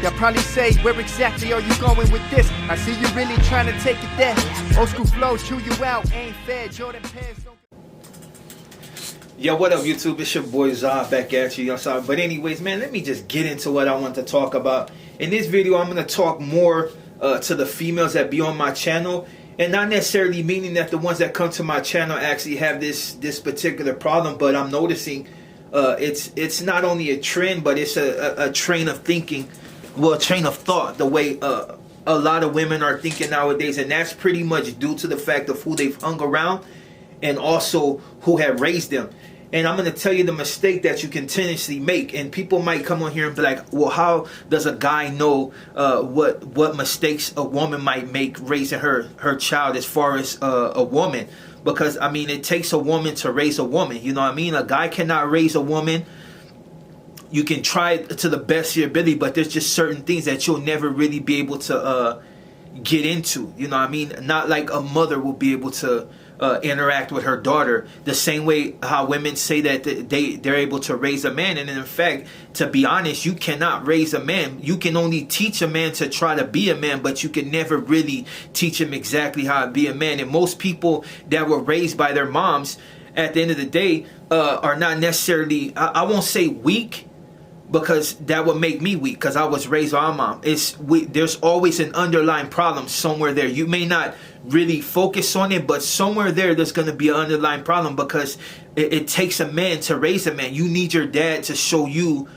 Y'all probably say, where exactly are you going with this? I see you really trying to take it there. Old school flows chew you out, ain't fair. Jordan pants don't... Yo, what up, YouTube? It's your boy Zah back at you. But anyways, man, let me just get into what I want to talk about. In this video, I'm going to talk more to the females that be on my channel. And not necessarily meaning that the ones that come to my channel actually have this particular problem. But I'm noticing it's not only a trend, but it's a train of thinking. Well, a train of thought, the way a lot of women are thinking nowadays. And that's pretty much due to the fact of who they've hung around and also who have raised them. And I'm going to tell you the mistake that you continuously make. And people might come on here and be like, well, how does a guy know what mistakes a woman might make raising her child as far as a woman? Because, I mean, it takes a woman to raise a woman. You know what I mean? A guy cannot raise a woman. You can try to the best of your ability, but there's just certain things that you'll never really be able to get into. You know what I mean? Not like a mother will be able to interact with her daughter the same way how women say that they're able to raise a man. And in fact, to be honest, you cannot raise a man. You can only teach a man to try to be a man, but you can never really teach him exactly how to be a man. And most people that were raised by their moms, at the end of the day, are not necessarily, I won't say weak, because that would make me weak, because I was raised by my mom. There's always an underlying problem somewhere there. You may not really focus on it, but somewhere there's going to be an underlying problem, because it takes a man to raise a man. You need your dad to show you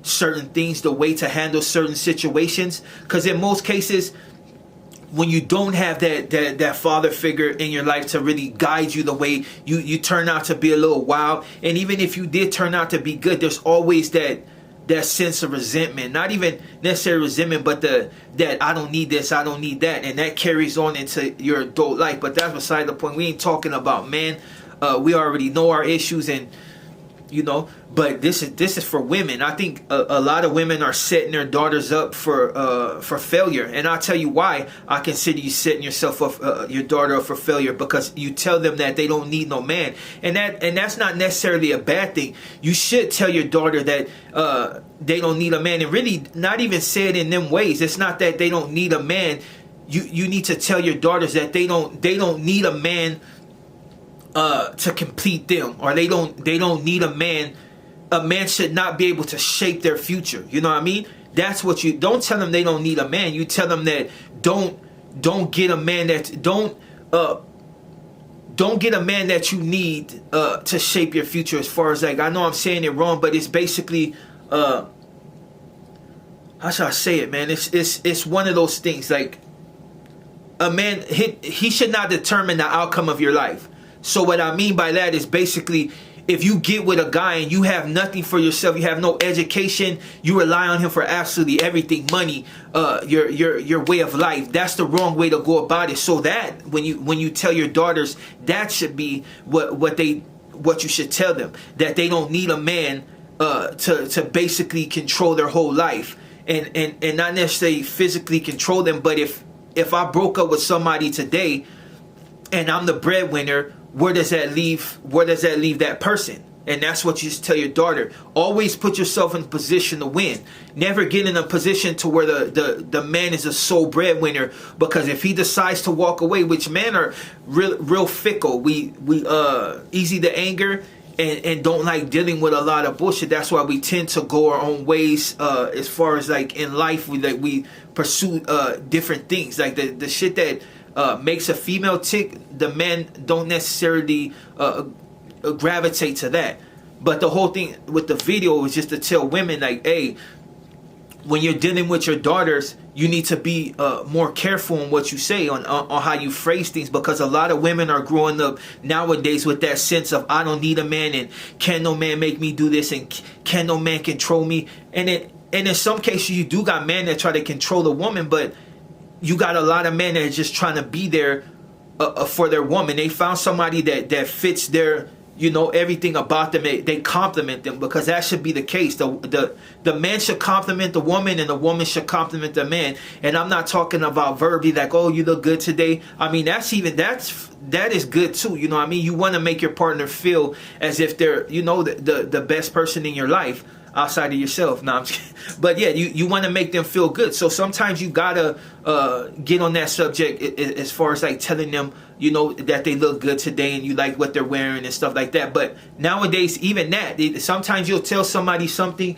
certain things, the way to handle certain situations, because in most cases, when you don't have that father figure in your life to really guide you the way you turn out to be a little wild. And even if you did turn out to be good, there's always that sense of resentment. Not even necessarily resentment, but that I don't need this, I don't need that. And that carries on into your adult life. But that's beside the point. We ain't talking about men. We already know our issues, and you know, but this is for women. I think a lot of women are setting their daughters up for failure, and I'll tell you why I consider you setting yourself up, your daughter up for failure, because you tell them that they don't need no man, and that's not necessarily a bad thing. You should tell your daughter that they don't need a man, and really not even say it in them ways. It's not that they don't need a man. You need to tell your daughters that they don't need a man to complete them, or they don't need a man. A man should not be able to shape their future. You know what I mean? That's what you don't tell them. They don't need a man. You tell them that don't get a man that don't get a man that you need to shape your future. As far as, like, I know I'm saying it wrong, but it's basically how should I say it, man? It's one of those things, like a man, he should not determine the outcome of your life. So what I mean by that is basically, if you get with a guy and you have nothing for yourself, you have no education, you rely on him for absolutely everything, money, your way of life, that's the wrong way to go about it. So that when you tell your daughters, that should be what you should tell them, that they don't need a man to basically control their whole life, and not necessarily physically control them. But if I broke up with somebody today and I'm the breadwinner, where does that leave that person? And that's what you just tell your daughter. Always put yourself in a position to win. Never get in a position to where the man is a sole breadwinner, because if he decides to walk away, which men are real fickle, we easy to anger and don't like dealing with a lot of bullshit. That's why we tend to go our own ways as far as, like, in life, we pursue different things, like the shit that makes a female tick. The men don't necessarily gravitate to that. But the whole thing with the video was just to tell women, like, hey, when you're dealing with your daughters, you need to be more careful on what you say, on how you phrase things, because a lot of women are growing up nowadays with that sense of, I don't need a man, and can no man make me do this, and can no man control me. And in some cases, you do got men that try to control a woman, but you got a lot of men that are just trying to be there for their woman. They found somebody that fits their, you know, everything about them. They compliment them, because that should be the case. The man should compliment the woman, and the woman should compliment the man. And I'm not talking about verbally, like, oh, you look good today. I mean, that is good too. You know what I mean? You want to make your partner feel as if they're, you know, the best person in your life. outside of yourself. No, I'm just kidding. But yeah, you want to make them feel good. So sometimes you gotta get on that subject as far as like telling them, you know, that they look good today and you like what they're wearing and stuff like that. But nowadays, even that, sometimes you'll tell somebody something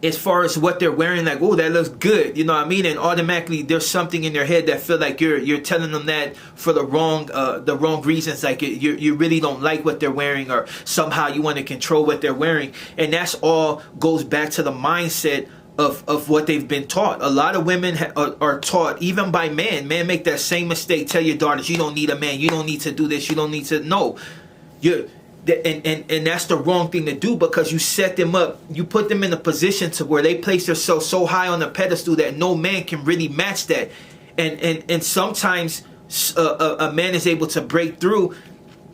as far as what they're wearing, like, oh, that looks good, you know what I mean? And automatically there's something in their head that feel like you're telling them that for the wrong reasons, like you really don't like what they're wearing, or somehow you want to control what they're wearing. And that's all goes back to the mindset of what they've been taught. A lot of women are taught, even by men. Men make that same mistake. Tell your daughters, you don't need a man, you don't need to do this, you don't need to. No, and that's the wrong thing to do, because you set them up, you put them in a position to where they place themselves so high on the pedestal that no man can really match that. And sometimes a man is able to break through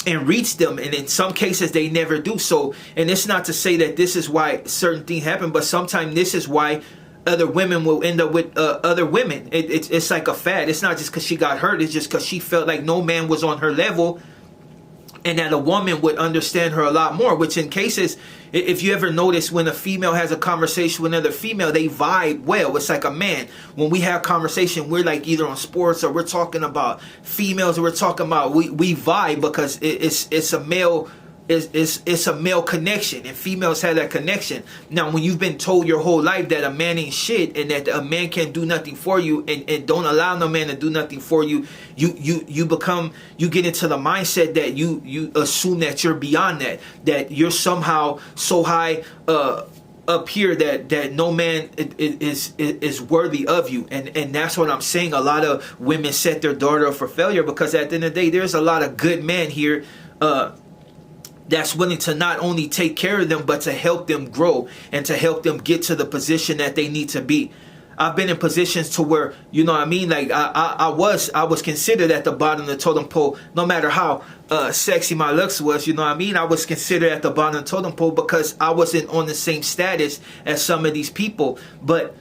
and reach them, and in some cases they never do. So, and it's not to say that this is why certain things happen, but sometimes this is why other women will end up with other women. It's like a fad. It's not just because she got hurt, it's just because she felt like no man was on her level, and that a woman would understand her a lot more. Which in cases, if you ever notice, when a female has a conversation with another female, they vibe well. It's like a man. When we have conversation, we're like either on sports or we're talking about females, or we're talking about, we vibe, because it's a male. It's a male connection, and females have that connection. Now, when you've been told your whole life that a man ain't shit, and that a man can't do nothing for you, and don't allow no man to do nothing for you, you get into the mindset that you assume that you're beyond that you're somehow so high up here that no man is worthy of you. And that's what I'm saying. A lot of women set their daughter up for failure, because at the end of the day, there's a lot of good men here that's willing to not only take care of them, but to help them grow and to help them get to the position that they need to be. I've been in positions to where, you know what I mean, like I was considered at the bottom of the totem pole, no matter how sexy my looks was, you know what I mean. I was considered at the bottom of the totem pole because I wasn't on the same status as some of these people. But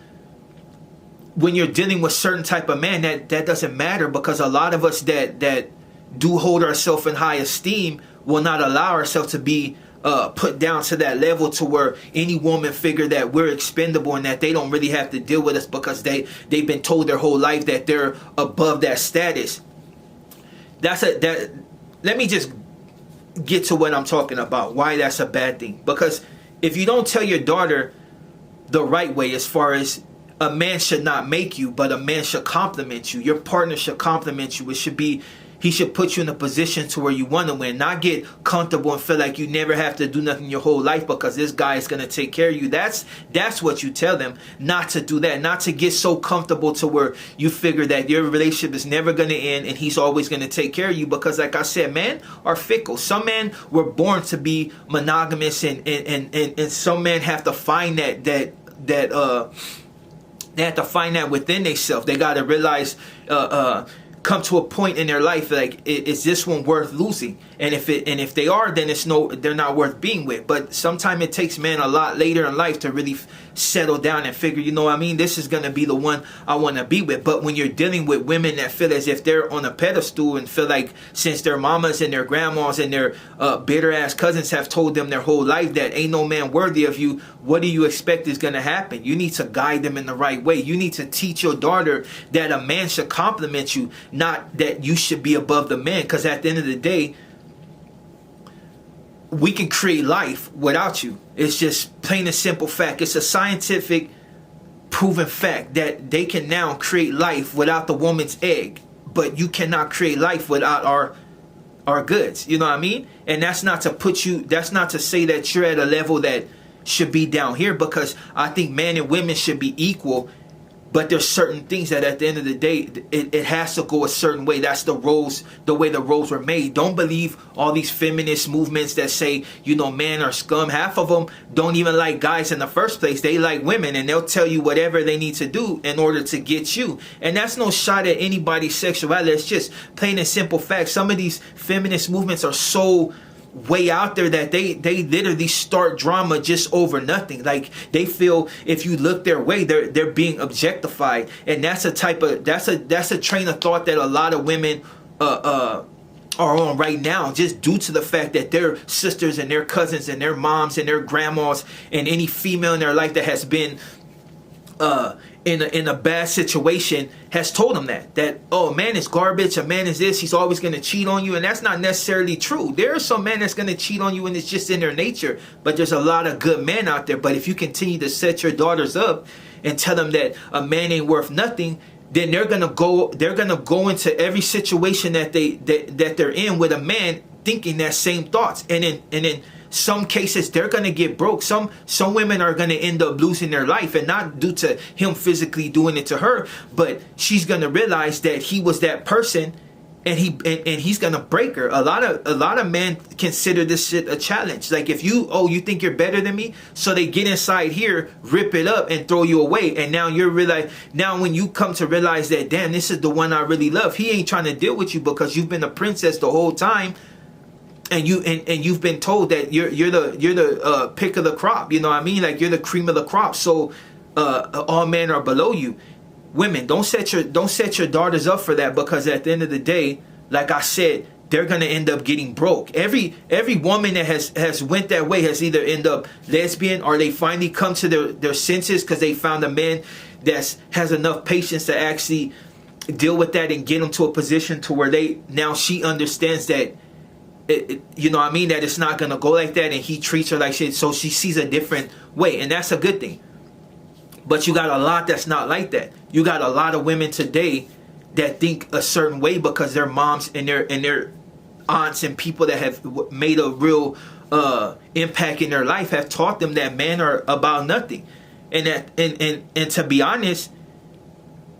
when you're dealing with certain type of man, that doesn't matter, because a lot of us that do hold ourselves in high esteem will not allow ourselves to be put down to that level to where any woman figure that we're expendable and that they don't really have to deal with us, because they've been told their whole life that they're above that status. Let me just get to what I'm talking about, why that's a bad thing. Because if you don't tell your daughter the right way, as far as a man should not make you, but a man should compliment you, your partner should compliment you, it should be, he should put you in a position to where you want to win, not get comfortable and feel like you never have to do nothing your whole life because this guy is going to take care of you. That's what you tell them, not to do that, not to get so comfortable to where you figure that your relationship is never going to end and he's always going to take care of you. Because like I said, men are fickle. Some men were born to be monogamous, and some men have to find they have to find that within themselves. They got to realize, come to a point in their life like, is this one worth losing? And if they are, then they're not worth being with. But sometimes it takes men a lot later in life to really settle down and figure, you know what I mean, this is gonna be the one I want to be with. But when you're dealing with women that feel as if they're on a pedestal and feel like since their mamas and their grandmas and their bitter ass cousins have told them their whole life that ain't no man worthy of you, what do you expect is gonna happen? You need to guide them in the right way. You need to teach your daughter that a man should compliment you, not that you should be above the man. Because at the end of the day, we can create life without you. It's just plain and simple fact. It's a scientific proven fact that they can now create life without the woman's egg, but you cannot create life without our goods. You know what I mean? And that's not to say that you're at a level that should be down here, because I think men and women should be equal. But there's certain things that at the end of the day, it has to go a certain way. That's the way the roles were made. Don't believe all these feminist movements that say, you know, men are scum. Half of them don't even like guys in the first place. They like women, and they'll tell you whatever they need to do in order to get you. And that's no shot at anybody's sexuality. It's just plain and simple fact. Some of these feminist movements are so way out there that they literally start drama just over nothing. Like, they feel if you look their way, they're being objectified. And that's a train of thought that a lot of women are on right now, just due to the fact that their sisters and their cousins and their moms and their grandmas and any female in their life that has been in a bad situation has told them that oh, a man is garbage, a man is this, he's always going to cheat on you. And that's not necessarily true. There are some men that's going to cheat on you and it's just in their nature, but there's a lot of good men out there. But if you continue to set your daughters up and tell them that a man ain't worth nothing, then they're gonna go into every situation that they're in with a man thinking that same thoughts, and in some cases they're gonna get broke. Some women are gonna end up losing their life, and not due to him physically doing it to her, but she's gonna realize that he was that person, and he's gonna break her. A lot of men consider this shit a challenge. Like, if you think you're better than me, so they get inside here, rip it up, and throw you away. And now now when you come to realize that, damn, this is the one I really love, he ain't trying to deal with you because you've been a princess the whole time, and you've been told that you're the pick of the crop. You know what I mean? Like, you're the cream of the crop. So all men are below you. Women, don't set your daughters up for that, because at the end of the day, like I said, they're gonna end up getting broke. Every woman that has went that way has either end up lesbian, or they finally come to their senses because they found a man that has enough patience to actually deal with that and get them to a position to where she understands that you know what I mean, that it's not gonna go like that, and he treats her like shit, so she sees a different way, and that's a good thing. But you got a lot that's not like that. You got a lot of women today that think a certain way because their moms and their aunts and people that have made a real impact in their life have taught them that men are about nothing, and to be honest,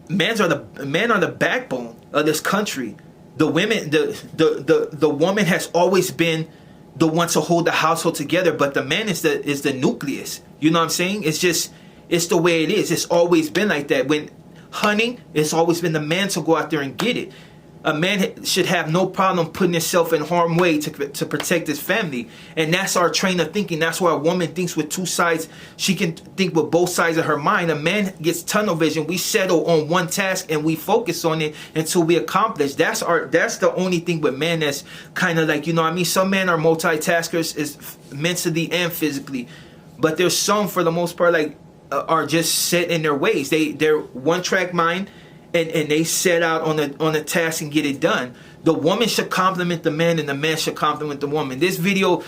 men are the backbone of this country. The women, the woman has always been the one to hold the household together, but the man is the nucleus. You know what I'm saying? It's the way it is. It's always been like that. When hunting, it's always been the man to go out there and get it. A man should have no problem putting himself in harm's way to protect his family. And that's our train of thinking. That's why a woman thinks with two sides. She can think with both sides of her mind. A man gets tunnel vision. We settle on one task and we focus on it until we accomplish. That's the only thing with men that's kind of like, you know what I mean? Some men are multitaskers, is mentally and physically. But there's some, for the most part, like, are just set in their ways. They're one track mind, and they set out on a task and get it done. The woman should compliment the man, and the man should compliment the woman. This video,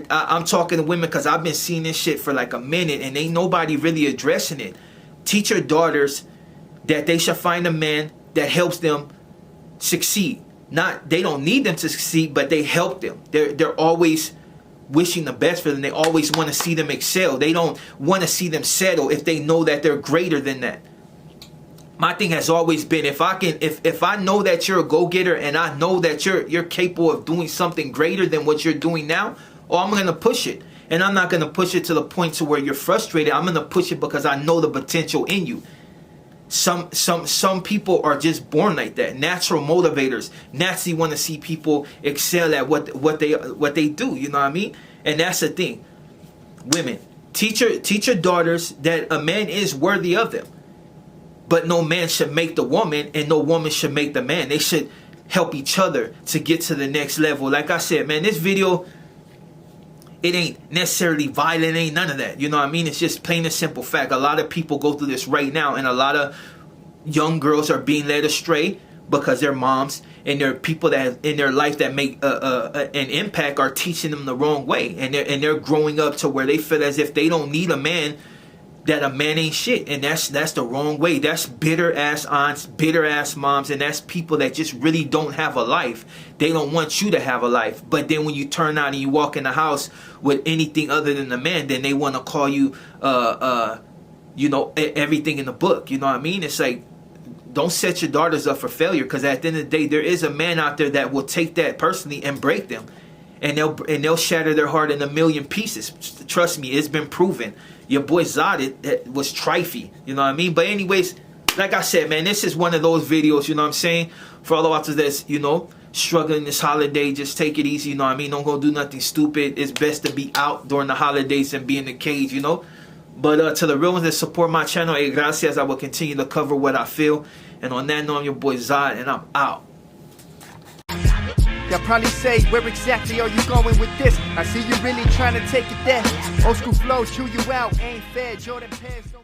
I'm talking to women because I've been seeing this shit for like a minute, and ain't nobody really addressing it. Teach your daughters that they should find a man that helps them succeed. They don't need them to succeed, but they help them. They're always wishing the best for them. They always want to see them excel. They don't want to see them settle if they know that they're greater than that. My thing has always been, if I know that you're a go-getter, and I know that you're capable of doing something greater than what you're doing now, I'm going to push it. And I'm not going to push it to the point to where you're frustrated. I'm going to push it because I know the potential in you. Some people are just born like that, natural motivators. Naturally want to see people excel at what they do. You know what I mean? And that's the thing. Women, teach your daughters that a man is worthy of them, but no man should make the woman, and no woman should make the man. They should help each other to get to the next level. Like I said, man, this video, it ain't necessarily violent, ain't none of that. You know what I mean? It's just plain and simple fact. A lot of people go through this right now, and a lot of young girls are being led astray because their moms and their people that in their life that make an impact are teaching them the wrong way, and they're growing up to where they feel as if they don't need a man, that a man ain't shit, and that's the wrong way. That's bitter ass aunts, bitter ass moms, and that's people that just really don't have a life. They don't want you to have a life. But then when you turn out and you walk in the house with anything other than a man, then they want to call you everything in the book. You know what I mean? It's like, don't set your daughters up for failure, because at the end of the day, there is a man out there that will take that personally and break them, and they'll shatter their heart in a million pieces. Trust me, it's been proven. Your boy Zod it was trifey, you know what I mean? But anyways, like I said, man, this is one of those videos, you know what I'm saying? For all the watchers that's, struggling this holiday, just take it easy, you know what I mean? Don't go do nothing stupid. It's best to be out during the holidays and be in the cage, But to the real ones that support my channel, gracias. I will continue to cover what I feel. And on that note, I'm your boy Zod, and I'm out. Y'all probably say, where exactly are you going with this? I see you really trying to take it there. Old school flows chew you out, ain't fair. Jordan Pants.